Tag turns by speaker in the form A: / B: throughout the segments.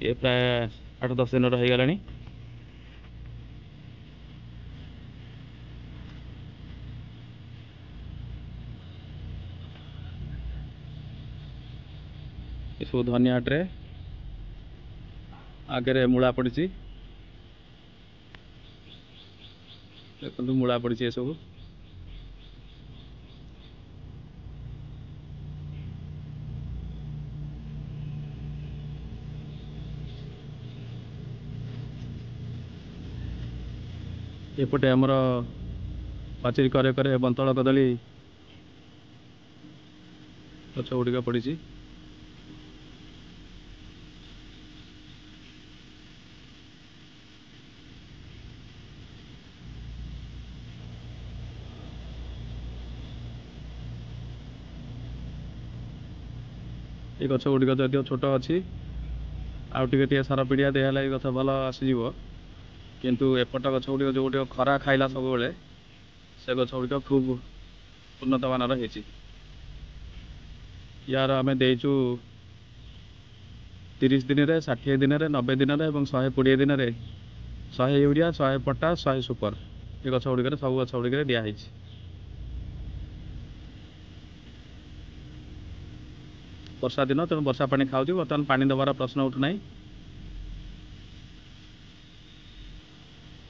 A: ये प्राय 8-10 दिन रहीगलानी। ये सब धनिया ट्रे आगे मूला पड़ी देखो मूला पड़ी ये सब एपटे आमर पाचेरी करे करे बंतल कदली गछ गुड़िक पड़ी। ये गछ गुड़िक जदिव छोट अच्छी आउ टे सार पिड़िया दिहला गछ भल आसीज किंतु एपट गछ गुड़िक जो गुटिक खरा खाइला सब बेले से गछ गुड़िक खूब उन्नत मानर है। यार आम देचु 30 दिन रे 60 दिन रे 90 दिन रे 120 दिन रे 100 यूरिया 100 पटास 100 सुपर ये गछ गुड़िक सब गछ गुड़िक दिखाई। वर्षा दिन तेणु वर्षा पानी खाऊँ बर्तमान पानी दबार प्रश्न उठुना।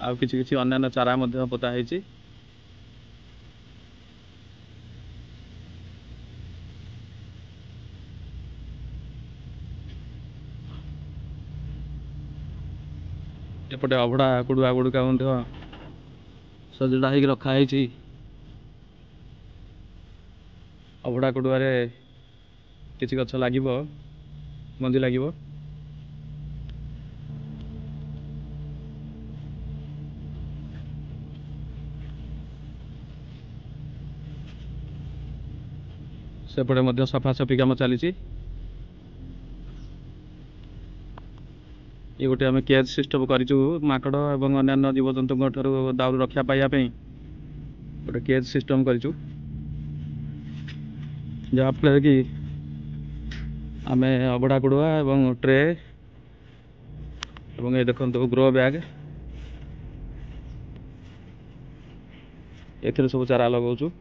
A: आउ किसी अन्य चारा पोता है। एपटे अभड़ा कुड़ुआ गुड़िका सजड़ा हो रखाई। अभड़ा कुड़ुआ किसी गछ लगे मंजी लगे सेपटे सफासफी कम चली। ये गोटे आम केज सिस्टम करूँ माकड़ और अन्य जीवजंतु दाउर रक्षा पाइबापी गोटे केज सिस्टम करूँ जहाँफल कि आम अभड़ा कुड़ुआ एवं ट्रे एवं ये देखो ग्रो बैग ए सब चारा लगाऊँ।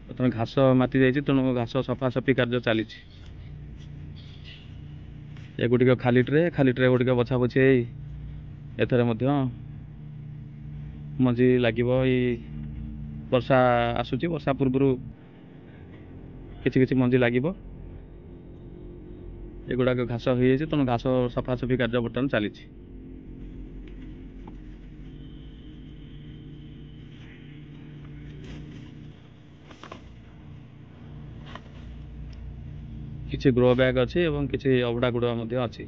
A: बर्तमान घास माति जाइए तेणु घास सफासफी कार्य चली। ये गुटिक खाली ट्रे गुटिक बछा बछी एथर मंजी लगे। वर्षा आसूची वर्षा पूर्व किसी मंजी लगे एगुड़ाक घास हो जाए तेणु घास सफासफी कार्य बर्तमान चली। किसी ग्रो बैग अच्छी और किसी अभड़ा गुड़ा अच्छी।